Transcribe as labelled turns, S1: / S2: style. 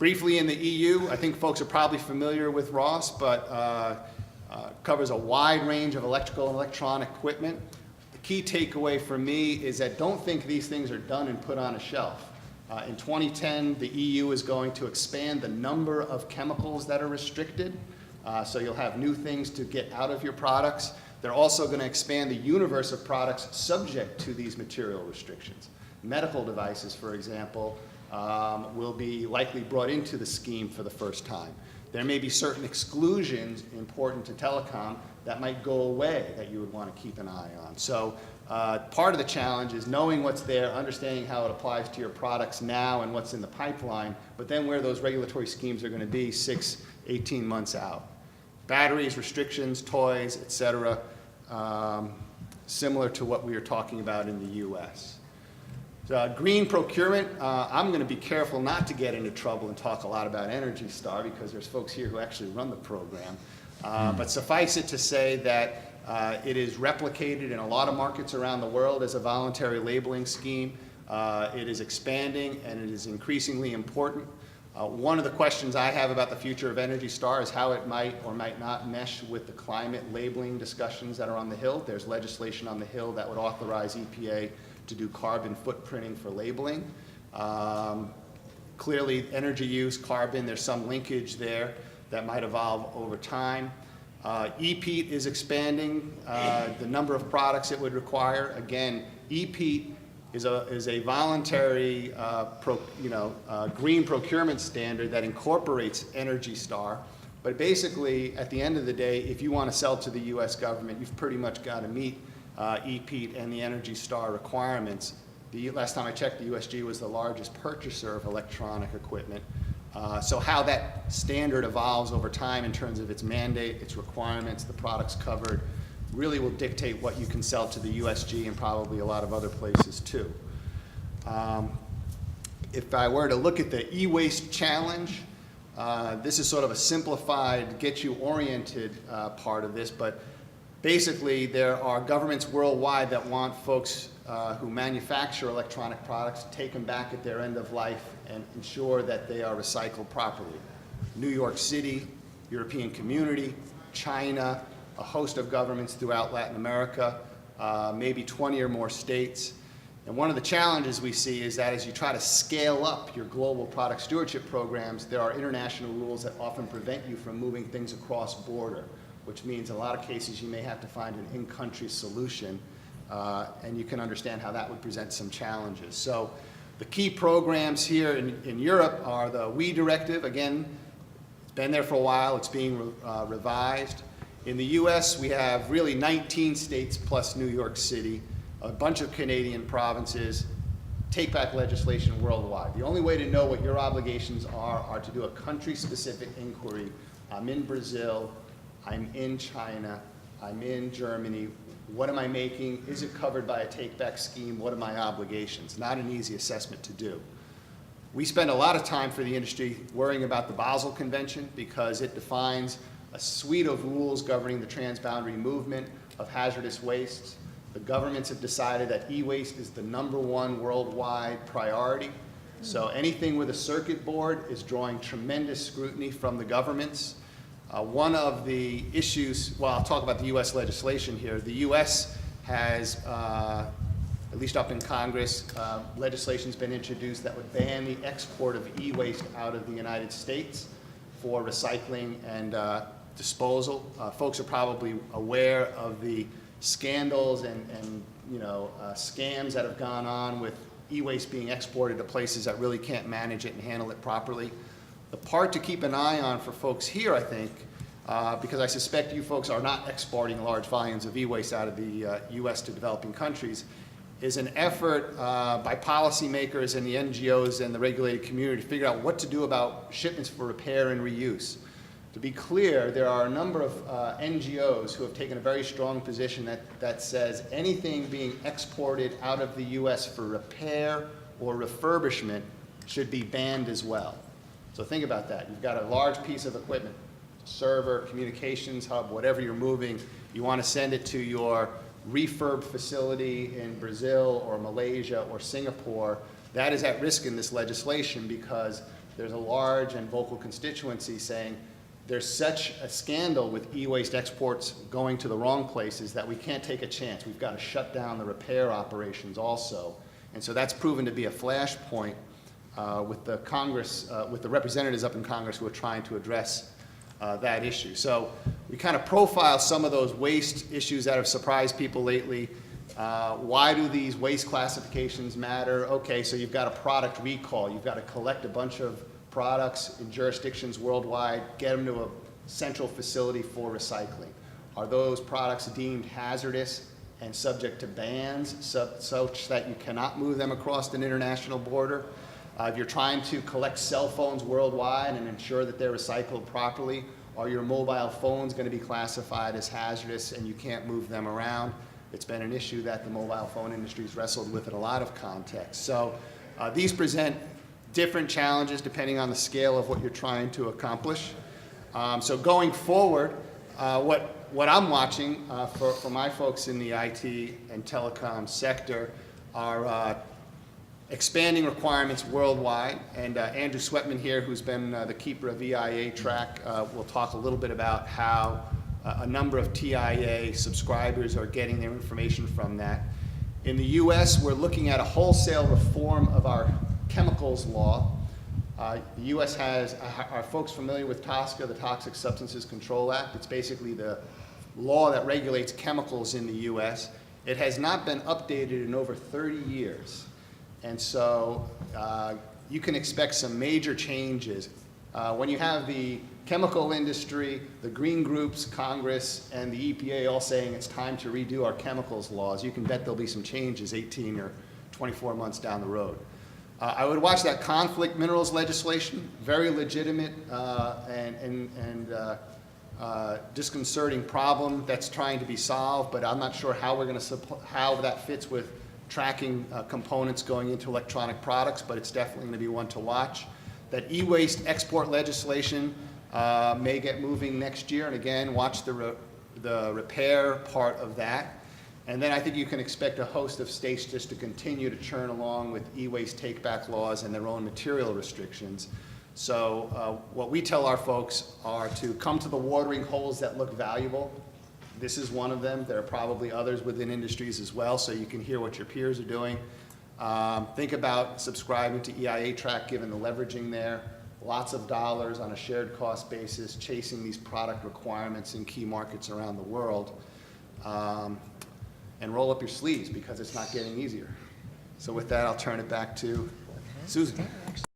S1: Briefly in the EU, I think folks are probably familiar with RoHS, but covers a wide range of electrical and electronic equipment. The key takeaway for me is that don't think these things are done and put on a shelf. In 2010, the EU is going to expand the number of chemicals that are restricted, so you'll have new things to get out of your products. They're also going to expand the universe of products subject to these material restrictions. Medical devices, for example, will be likely brought into the scheme for the first time. There may be certain exclusions important to telecom that might go away that you would want to keep an eye on. So part of the challenge is knowing what's there, understanding how it applies to your products now and what's in the pipeline, but then where those regulatory schemes are going to be 6, 18 months out. Batteries, restrictions, toys, et cetera, similar to what we are talking about in the US. Green procurement, I'm going to be careful not to get into trouble and talk a lot about Energy Star because there's folks here who actually run the program. But suffice it to say that it is replicated in a lot of markets around the world as a voluntary labeling scheme. It is expanding and it is increasingly important. One of the questions I have about the future of Energy Star is how it might or might not mesh with the climate labeling discussions that are on the Hill. There's legislation on the Hill that would authorize EPA to do carbon footprinting for labeling. Clearly, energy use, carbon, there's some linkage there that might evolve over time. EPEAT is expanding the number of products it would require. Again, EPEAT is a voluntary green procurement standard that incorporates Energy Star. But basically, at the end of the day, if you want to sell to the US government, you've pretty much got to meet EPEAT and the Energy Star requirements. Last time I checked, the USG was the largest purchaser of electronic equipment. So how that standard evolves over time in terms of its mandate, its requirements, the products covered, really will dictate what you can sell to the USG and probably a lot of other places too. If I were to look at the e-waste challenge, this is sort of a simplified, get-you-oriented part of this, but basically, there are governments worldwide that want folks who manufacture electronic products to take them back at their end of life and ensure that they are recycled properly. New York City, European Community, China, a host of governments throughout Latin America, maybe 20 or more states. And one of the challenges we see is that as you try to scale up your global product stewardship programs, there are international rules that often prevent you from moving things across border, which means in a lot of cases you may have to find an in-country solution, and you can understand how that would present some challenges. So the key programs here in Europe are the WE directive. Again, it's been there for a while, it's being revised. In the US, we have really 19 states plus New York City, a bunch of Canadian provinces, take-back legislation worldwide. The only way to know what your obligations are to do a country-specific inquiry. I'm in Brazil, I'm in China, I'm in Germany, what am I making? Is it covered by a take-back scheme? What are my obligations? Not an easy assessment to do. We spend a lot of time for the industry worrying about the Basel Convention because it defines a suite of rules governing the transboundary movement of hazardous wastes. The governments have decided that e-waste is the #1 worldwide priority. So anything with a circuit board is drawing tremendous scrutiny from the governments. One of the issues, well, I'll talk about the US legislation here. The US has, at least up in Congress, legislation's been introduced that would ban the export of e-waste out of the United States for recycling and disposal. Folks are probably aware of the scandals and scams that have gone on with e-waste being exported to places that really can't manage it and handle it properly. The part to keep an eye on for folks here, I think, because I suspect you folks are not exporting large volumes of e-waste out of the US to developing countries, is an effort by policymakers and the NGOs and the regulated community to figure out what to do about shipments for repair and reuse. To be clear, there are a number of NGOs who have taken a very strong position that says anything being exported out of the US for repair or refurbishment should be banned as well. So think about that. You've got a large piece of equipment, server, communications hub, whatever you're moving. You want to send it to your refurb facility in Brazil or Malaysia or Singapore. That is at risk in this legislation because there's a large and vocal constituency saying there's such a scandal with e-waste exports going to the wrong places that we can't take a chance. We've got to shut down the repair operations also. And so that's proven to be a flashpoint with the Congress, with the representatives up in Congress who are trying to address that issue. So we kind of profile some of those waste issues that have surprised people lately. Why do these waste classifications matter? Okay, so you've got a product recall. You've got to collect a bunch of products in jurisdictions worldwide, get them to a central facility for recycling. Are those products deemed hazardous and subject to bans such that you cannot move them across an international border? If you're trying to collect cell phones worldwide and ensure that they're recycled properly, are your mobile phones going to be classified as hazardous and you can't move them around? It's been an issue that the mobile phone industry's wrestled with in a lot of contexts. So these present different challenges depending on the scale of what you're trying to accomplish. So going forward, what I'm watching for my folks in the IT and telecom sector are expanding requirements worldwide. And Andrew Sweatman here, who's been the keeper of EIA track, will talk a little bit about how a number of TIA subscribers are getting their information from that. In the US, we're looking at a wholesale reform of our chemicals law. The US has, are folks familiar with TSCA, the Toxic Substances Control Act? It's basically the law that regulates chemicals in the US. It has not been updated in over 30 years. And so you can expect some major changes. When you have the chemical industry, the green groups, Congress, and the EPA all saying it's time to redo our chemicals laws, you can bet there'll be some changes 18 or 24 months down the road. I would watch that conflict minerals legislation, very legitimate and disconcerting problem that's trying to be solved, but I'm not sure how we're going to how that fits with tracking components going into electronic products, but it's definitely going to be one to watch. That e-waste export legislation may get moving next year, and again, watch the repair part of that. And then I think you can expect a host of states just to continue to churn along with e-waste take-back laws and their own material restrictions. So what we tell our folks are to come to the watering holes that look valuable. This is one of them. There are probably others within industries as well, so you can hear what your peers are doing. Think about subscribing to EIA track, given the leveraging there. Lots of dollars on a shared cost basis, chasing these product requirements in key markets around the world. And roll up your sleeves because it's not getting easier. So with that, I'll turn it back to Susan.